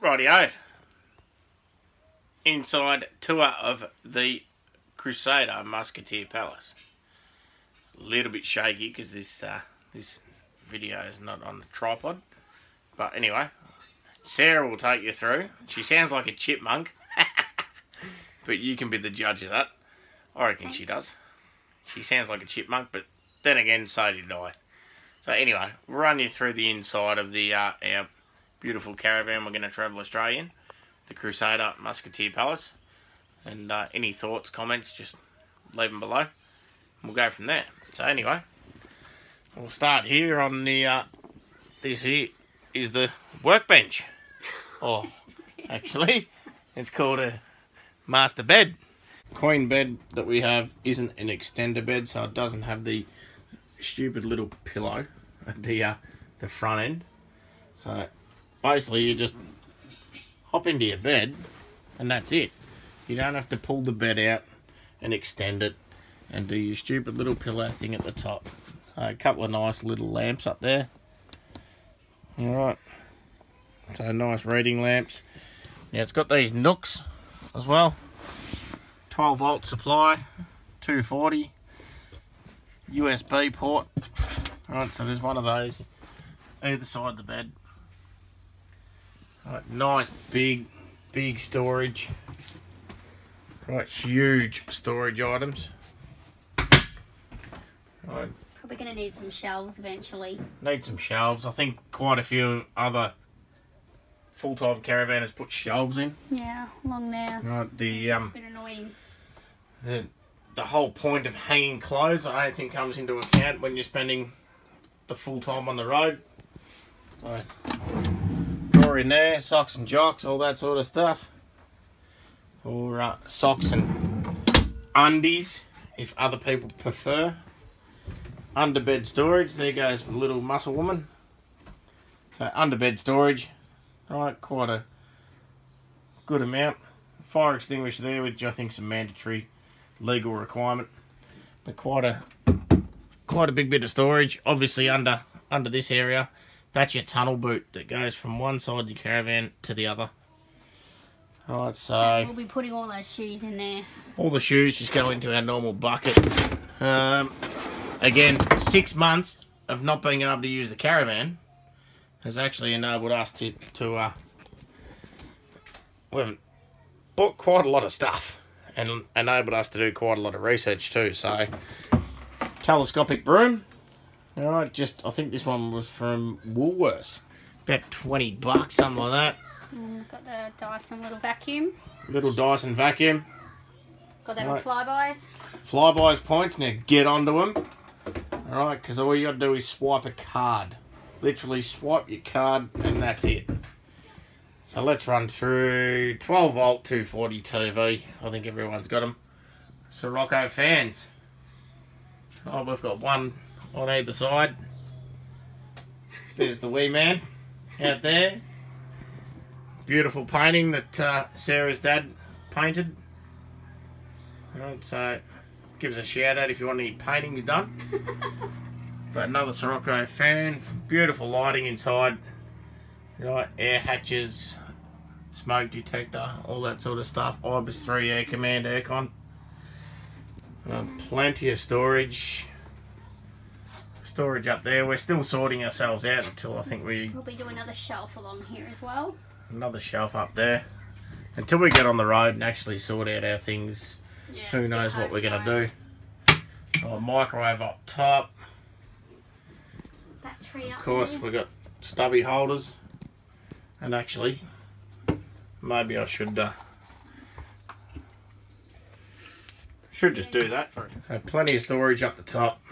Rightio. Inside tour of the Crusader Musketeer Palace. A little bit shaky because this video is not on the tripod. But anyway, Sarah will take you through. She sounds like a chipmunk. But you can be the judge of that. I reckon she does. She sounds like a chipmunk, but then again, so did I. So anyway, we'll run you through the inside of the our beautiful caravan we're going to travel Australia in. The Crusader Musketeer Palace. And any thoughts, comments, just leave them below. And we'll go from there. So anyway, we'll start here on the, this here is the workbench. Or, actually, it's called a master bed. Queen bed that we have isn't an extender bed, so it doesn't have the stupid little pillow at the front end. So basically you just hop into your bed and that's it. You don't have to pull the bed out and extend it and do your stupid little pillow thing at the top. So a couple of nice little lamps up there. Alright, so nice reading lamps. Now it's got these nooks as well. 12 volt supply, 240 USB port. Alright, so there's one of those either side of the bed. Right, nice big storage. Right, huge storage items. Right. Probably going to need some shelves eventually. Need some shelves. I think quite a few other full-time caravanners put shelves in. Yeah, along there. Right, it's a bit annoying. The whole point of hanging clothes I don't think comes into account when you're spending the full time on the road. So drawer in there, socks and jocks, all that sort of stuff. Or socks and undies, if other people prefer. Underbed storage, there goes the little muscle woman. So underbed storage, right, quite a good amount. Fire extinguisher there, which I think is a mandatory legal requirement. But quite a big bit of storage. Obviously under this area, that's your tunnel boot that goes from one side of your caravan to the other. Alright, so and we'll be putting all those shoes in there. All the shoes just go into our normal bucket. Again, 6 months of not being able to use the caravan has actually enabled us to we've bought quite a lot of stuff and enabled us to do quite a lot of research too. So telescopic broom. Alright, I think this one was from Woolworths. About 20 bucks, something like that. We've got the Dyson little vacuum. Little Dyson vacuum. Got that on flybys. Flybys points, now get onto them. Alright, because all you got to do is swipe a card. Literally swipe your card and that's it. So let's run through 12 volt 240 TV. I think everyone's got them. Sirocco fans. Oh, we've got one on either side. There's the wee man out there. Beautiful painting that Sarah's dad painted. Right, so give us a shout out if you want any paintings done. But another Sirocco fan. Beautiful lighting inside. Right, air hatches, smoke detector, all that sort of stuff. Ibis 3 air command aircon. Plenty of storage. Storage up there. We're still sorting ourselves out until I think we'll be doing another shelf along here as well. Another shelf up there. Until we get on the road and actually sort out our things, yeah, who knows what we're going to do. Oh, microwave up top. Battery up of course, there. We've got stubby holders. And actually, maybe I should just do that for it. So plenty of storage up the top.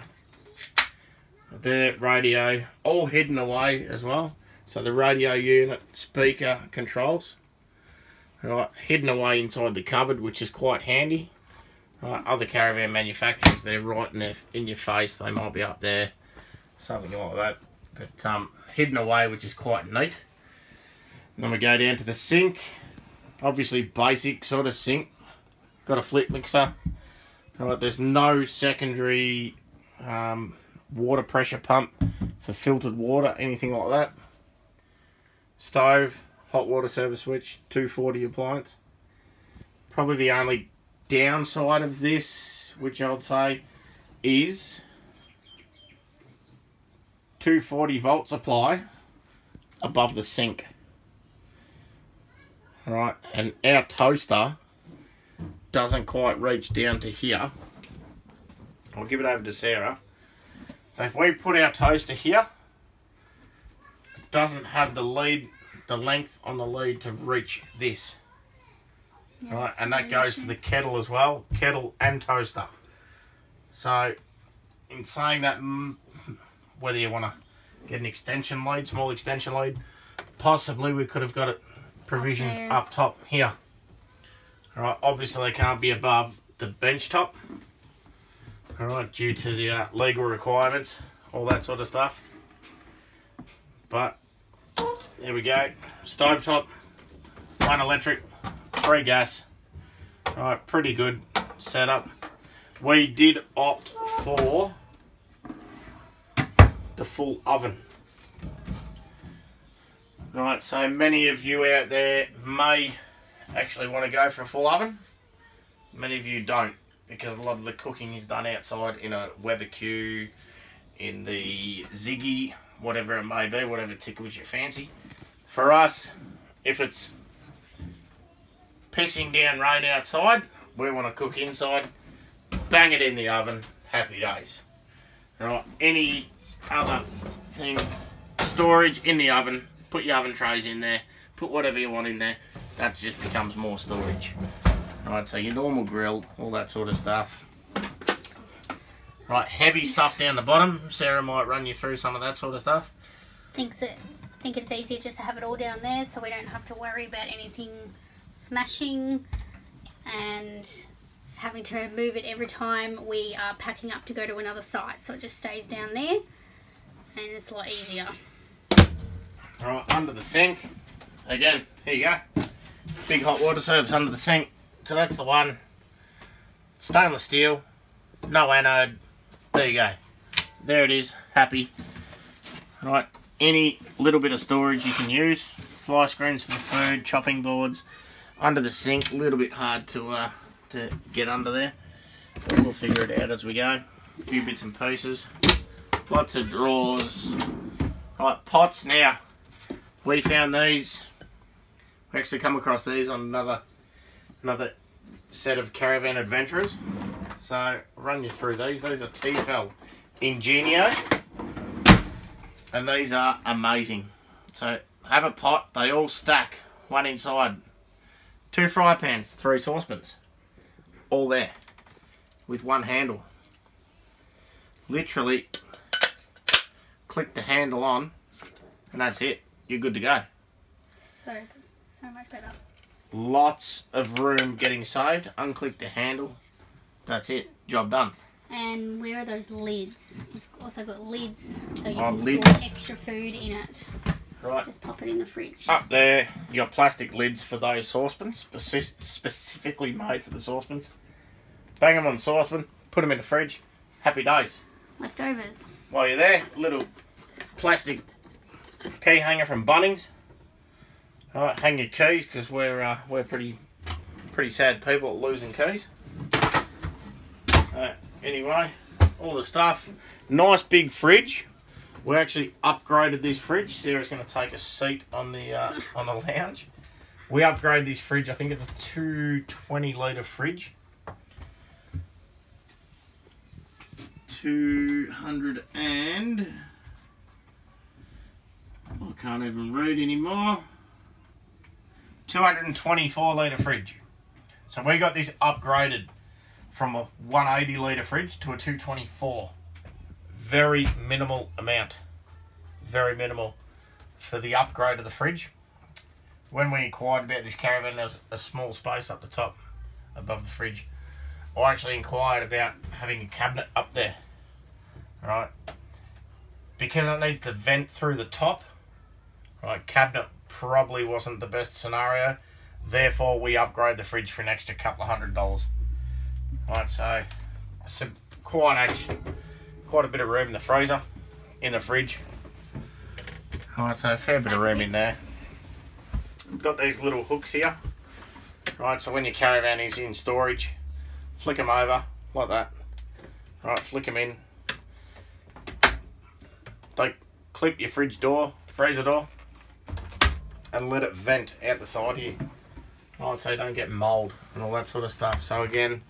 There, radio, all hidden away as well. So the radio unit, speaker controls, right, hidden away inside the cupboard, which is quite handy. Right, other caravan manufacturers, they're right in your face. They might be up there, something like that. But hidden away, which is quite neat. And then we go down to the sink. Obviously basic sort of sink. Got a flip mixer. Right, there's no secondary water pressure pump for filtered water, anything like that. Stove, hot water service switch, 240 appliance. Probably the only downside of this, which I would say, is 240 volt supply above the sink. Right, and our toaster doesn't quite reach down to here. I'll give it over to Sarah. So if we put our toaster here, it doesn't have the length on the lead to reach this. Yeah, right, and that goes for the kettle as well, kettle and toaster. So in saying that, whether you want to get an extension lead, small extension lead, possibly we could have got it provisioned up top here. Alright, obviously they can't be above the bench top. Alright, due to the legal requirements, all that sort of stuff. But there we go. Stove top, 1 electric, 3 gas. Alright, pretty good setup. We did opt for the full oven. Right, so many of you out there may actually want to go for a full oven. Many of you don't, because a lot of the cooking is done outside in a Weberq, in the Ziggy, whatever it may be, whatever tickles your fancy. For us, if it's pissing down rain outside, we want to cook inside, bang it in the oven, happy days. Right, any other thing, storage in the oven, put your oven trays in there, put whatever you want in there, that just becomes more storage. Right, so your normal grill, all that sort of stuff. Right, heavy stuff down the bottom. Sarah might run you through some of that sort of stuff. Just think it's easier just to have it all down there, so we don't have to worry about anything smashing and having to move it every time we are packing up to go to another site. So it just stays down there and it's a lot easier. Right, under the sink. Again, here you go. Big hot water service under the sink. So that's the one. Stainless steel. No anode. There you go. There it is. Happy. Right, any little bit of storage you can use. Fly screens for the food, chopping boards. Under the sink, a little bit hard to get under there. We'll figure it out as we go. A few bits and pieces. Lots of drawers. Right, pots now. We found these. We actually come across these on another set of caravan adventurers. So I'll run you through these. These are Tefal Ingenio, and these are amazing. So have a pot. They all stack one inside. 2 fry pans, 3 saucepans, all there with one handle. Literally click the handle on, and that's it. You're good to go. So much better. Lots of room getting saved. Unclick the handle. That's it. Job done. And where are those lids? We've also got lids, so you Oh, can lids. store extra food in it. Right. Just pop it in the fridge. Up there, you got plastic lids for those saucepans, specifically made for the saucepans. Bang them on the saucepan, put them in the fridge. Happy days. Leftovers. While you're there, little plastic key hanger from Bunnings. All right, hang your keys, because we're pretty sad people at losing keys. Anyway, all the stuff. Nice big fridge. We actually upgraded this fridge. Sarah's going to take a seat on the lounge. We upgraded this fridge. I think it's a 220 litre fridge. 200 and... I can't even read anymore. 224 litre fridge. So we got this upgraded from a 180 litre fridge to a 224. Very minimal amount. Very minimal for the upgrade of the fridge. When we inquired about this caravan, there was a small space up the top above the fridge. I actually inquired about having a cabinet up there. Right? Because it needs to vent through the top. Right, cabinet probably wasn't the best scenario. Therefore, we upgrade the fridge for an extra couple of $100. Right, so quite a bit of room in the freezer, in the fridge. Right, so a fair bit of room in there. got these little hooks here. Right, so when your caravan is in storage, flick them over like that. Right, flick them in. Like, clip your fridge door, freezer door, and let it vent out the side here. Right, so you don't get mould and all that sort of stuff. So again,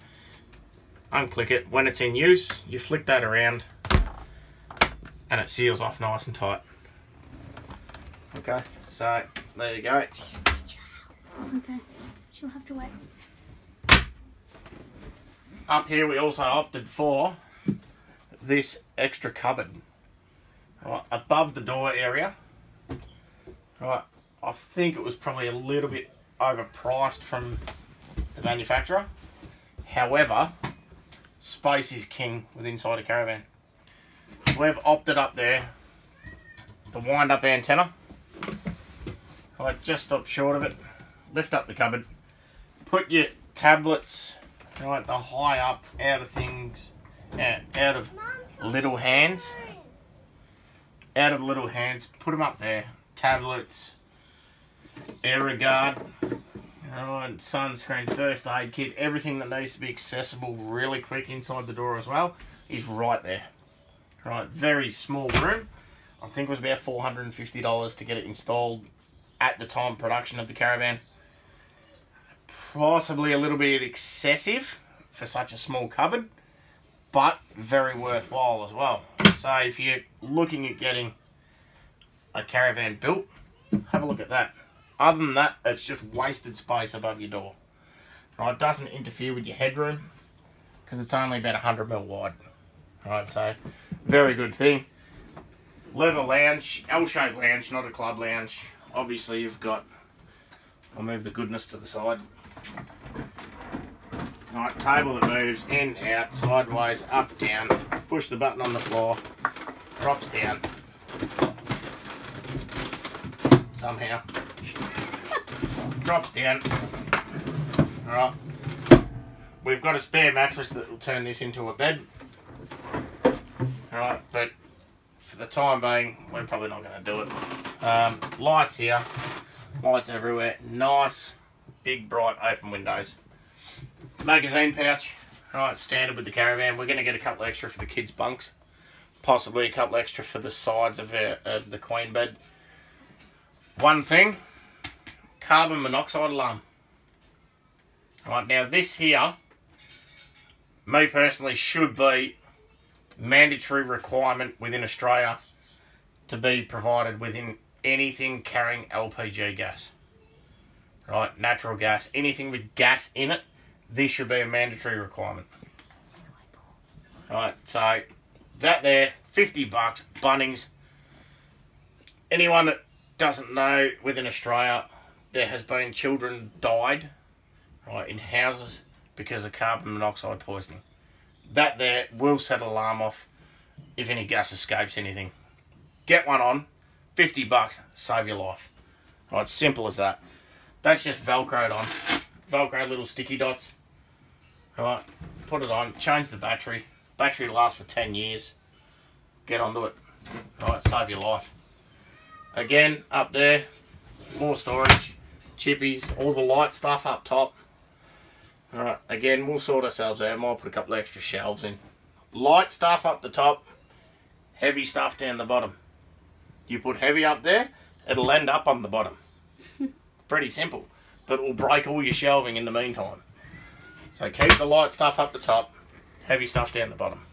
unclick it. When it's in use, you flick that around and it seals off nice and tight. Okay, so there you go. Okay, she'll have to wait. Up here we also opted for this extra cupboard. Right, above the door area. Right, I think it was probably a little bit overpriced from the manufacturer. However, space is king with inside a caravan. We've opted up there the wind up antenna. Right, just stop short of it. Lift up the cupboard. Put your tablets, right, the high up out of things, out of little hands. Out of little hands, put them up there. Tablets, air guard, right, sunscreen, first aid kit, everything that needs to be accessible really quick inside the door as well is right there. Right, very small room. I think it was about $450 to get it installed at the time of production of the caravan. Possibly a little bit excessive for such a small cupboard, but very worthwhile as well. So if you're looking at getting a caravan built, have a look at that. Other than that, it's just wasted space above your door. Right, it doesn't interfere with your headroom because it's only about 100mm wide. Right, so very good thing. Leather lounge, L-shaped lounge, not a club lounge. Obviously you've got, I'll move the goodness to the side. Right, table that moves in, out, sideways, up, down. Push the button on the floor, drops down. Somehow. Drops down. Alright. We've got a spare mattress that will turn this into a bed. Alright, but for the time being, we're probably not going to do it. Lights here. Lights everywhere. Nice, big, bright, open windows. Magazine pouch, right, standard with the caravan. We're going to get a couple extra for the kids' bunks, possibly a couple extra for the sides of the queen bed. One thing, carbon monoxide alarm. Right, now this here, me personally, should be mandatory requirement within Australia to be provided within anything carrying LPG gas. Right, natural gas, anything with gas in it. This should be a mandatory requirement. Right, so that there, $50, Bunnings. Anyone that doesn't know, within Australia, there has been children died, right, in houses because of carbon monoxide poisoning. That there will set an alarm off if any gas escapes anything. Get one on, $50, save your life. Right, simple as that. That's just Velcroed on. Velcro little sticky dots. Right, put it on, change the battery. Battery lasts for 10 years. Get onto it. Right, save your life. Again, up there, more storage, chippies, all the light stuff up top. Alright, again, we'll sort ourselves out. Might put a couple extra shelves in. Light stuff up the top, heavy stuff down the bottom. You put heavy up there, it'll end up on the bottom. Pretty simple, but it will break all your shelving in the meantime. So keep the light stuff up the top, heavy stuff down the bottom.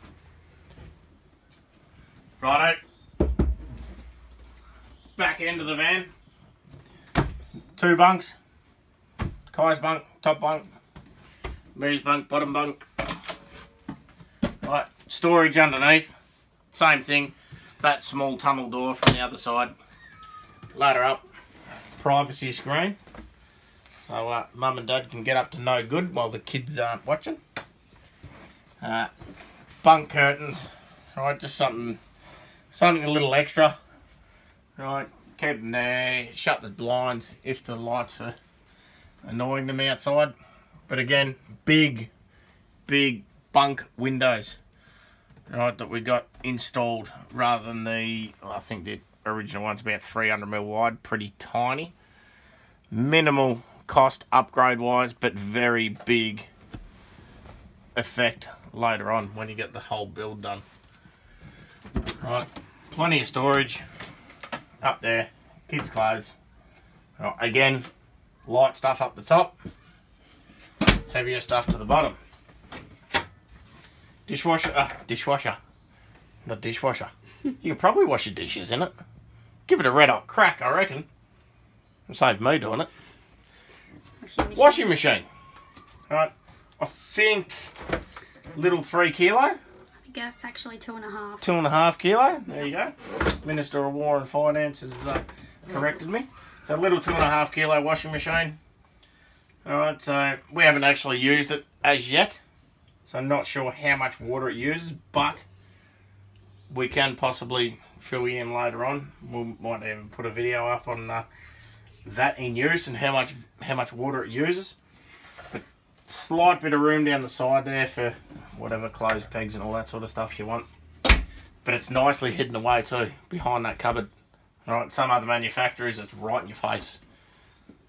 Righto. Back end of the van. 2 bunks. Kai's bunk, top bunk. Me's bunk, bottom bunk. Right, storage underneath. Same thing. That small tunnel door from the other side. Ladder up. Privacy screen. So mum and dad can get up to no good while the kids aren't watching. Bunk curtains. Right, just something a little extra. Right, keep them there. Shut the blinds if the lights are annoying them outside. But again, big bunk windows. Right, that we got installed rather than the, I think the original one's about 300mm wide, pretty tiny. Minimal cost upgrade wise, but very big effect later on when you get the whole build done. Right, plenty of storage up there, kids' clothes. Right, again, light stuff up the top, heavier stuff to the bottom. Dishwasher, not dishwasher. You could probably wash your dishes in it. Give it a red hot crack, I reckon. Save me doing it. Washing machine. Alright, I think little 3 kilo. I think that's actually 2.5. 2.5 kilo. There you go. Minister of War and Finance has corrected me. So little 2.5 kilo washing machine. Alright, so we haven't actually used it as yet. So I'm not sure how much water it uses, but we can possibly fill you in later on. We might even put a video up on that in use and how much water it uses. But slight bit of room down the side there for whatever clothes pegs and all that sort of stuff you want. But it's nicely hidden away too, behind that cupboard. Alright, some other manufacturers it's right in your face.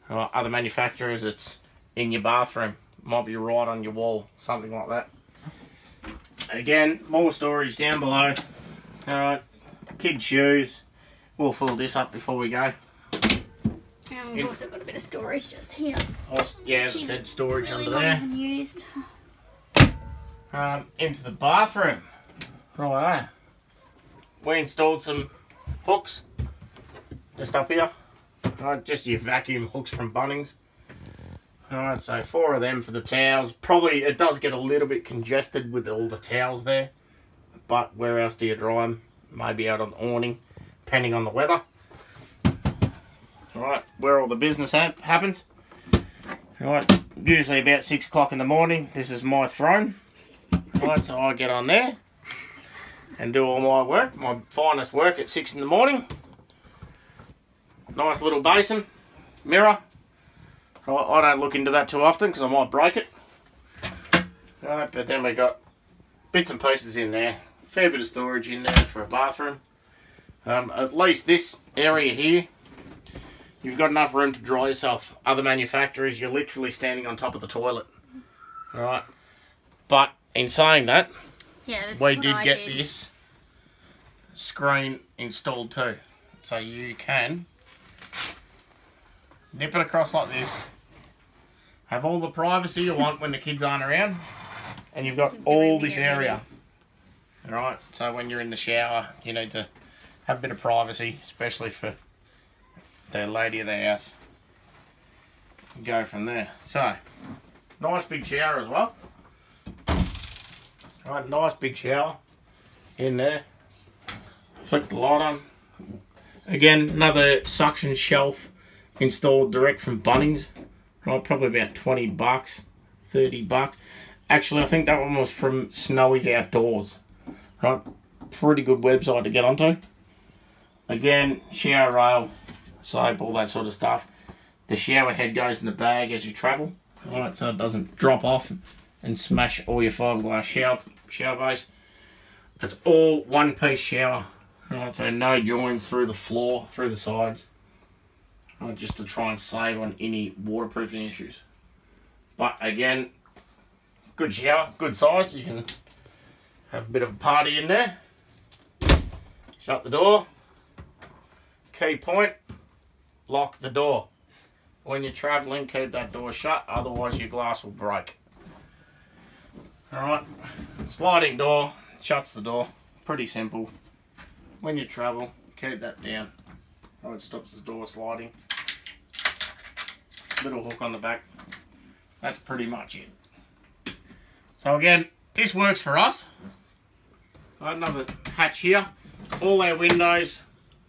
Alright, other manufacturers it's in your bathroom. Might be right on your wall, something like that. Again, more storage down below. Alright, kids' shoes. We'll fill this up before we go. And we've also got a bit of storage just here. Yeah, as I said, storage really under there. Even used. Into the bathroom. Right, we installed some hooks just up here. Right, just your vacuum hooks from Bunnings. Alright, so 4 of them for the towels. Probably it does get a little bit congested with all the towels there. But where else do you dry them? Maybe out on the awning, depending on the weather. Alright, where all the business happens. Alright, usually about 6 o'clock in the morning. This is my throne. Alright, so I get on there and do all my work, my finest work at 6 in the morning. Nice little basin, mirror. I don't look into that too often because I might break it. Alright, but then we got bits and pieces in there. Fair bit of storage in there for a bathroom. At least this area here, you've got enough room to dry yourself. Other manufacturers, you're literally standing on top of the toilet. Alright. But in saying that, we did get this screen installed too. So you can nip it across like this. Have all the privacy you want when the kids aren't around. And you've got all this area. Alright, so when you're in the shower, you need to have a bit of privacy, especially for the lady of the house. Go from there. So, nice big shower as well. Alright, nice big shower in there. Flick the light on. Again, another suction shelf installed direct from Bunnings. Right, probably about 20 bucks, 30 bucks. Actually, I think that one was from Snowy's Outdoors. Right, pretty good website to get onto. Again, shower rail, soap, all that sort of stuff. The shower head goes in the bag as you travel. Right, so it doesn't drop off and smash all your fiberglass shower base. It's all one piece shower. Right, so no joins through the floor, through the sides. Right, just to try and save on any waterproofing issues. But again, good shower, good size. You can have a bit of a party in there. Shut the door. Key point, lock the door. When you're travelling, keep that door shut, otherwise your glass will break. Alright, sliding door, shuts the door. Pretty simple. When you travel, keep that down. Oh, it stops the door sliding. Little hook on the back. That's pretty much it. So again, this works for us. Another hatch here. All our windows,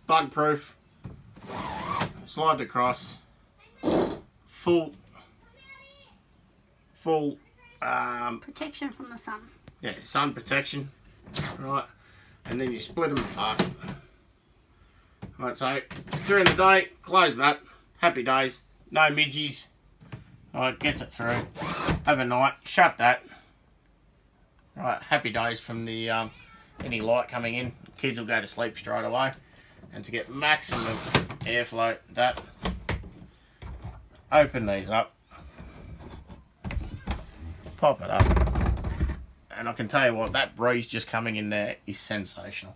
bug proof. Slide across. Full protection from the sun. Yeah, sun protection. Right. And then you split them apart. Right, so during the day, close that. Happy days. No midgies. Right, gets it through. Overnight, shut that. Right, happy days from the any light coming in. Kids will go to sleep straight away. And to get maximum airflow, that open these up, pop it up, and I can tell you what, that breeze just coming in there is sensational.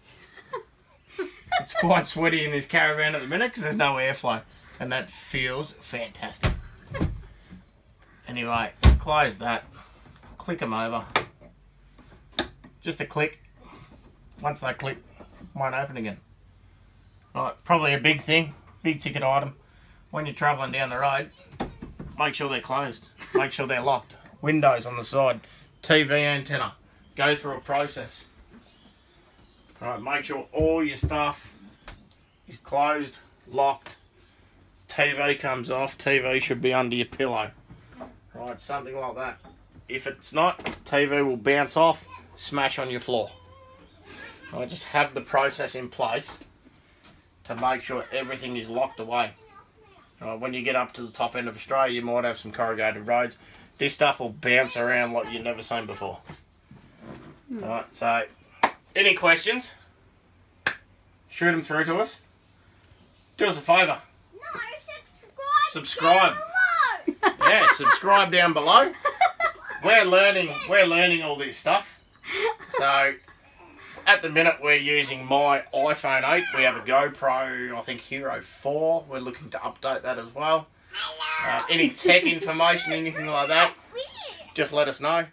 It's quite sweaty in this caravan at the minute because there's no airflow, and that feels fantastic. Anyway, close that, click them over, just a click. Once they click, won't open again. Right, probably a big thing, big ticket item. When you're travelling down the road, make sure they're closed, make sure they're locked. Windows on the side, TV antenna, go through a process. Alright, make sure all your stuff is closed, locked. TV comes off, TV should be under your pillow. Right, something like that. If it's not, TV will bounce off, smash on your floor. Right, just have the process in place to make sure everything is locked away. Right, when you get up to the top end of Australia, you might have some corrugated roads. This stuff will bounce around like you've never seen before. Right, so any questions? Shoot them through to us. Do us a favour. No, Subscribe. down below. Yeah, subscribe down below. We're learning all this stuff. So at the minute we're using my iPhone 8. We have a GoPro, I think Hero 4. We're looking to update that as well. Any tech information, anything like that, just let us know.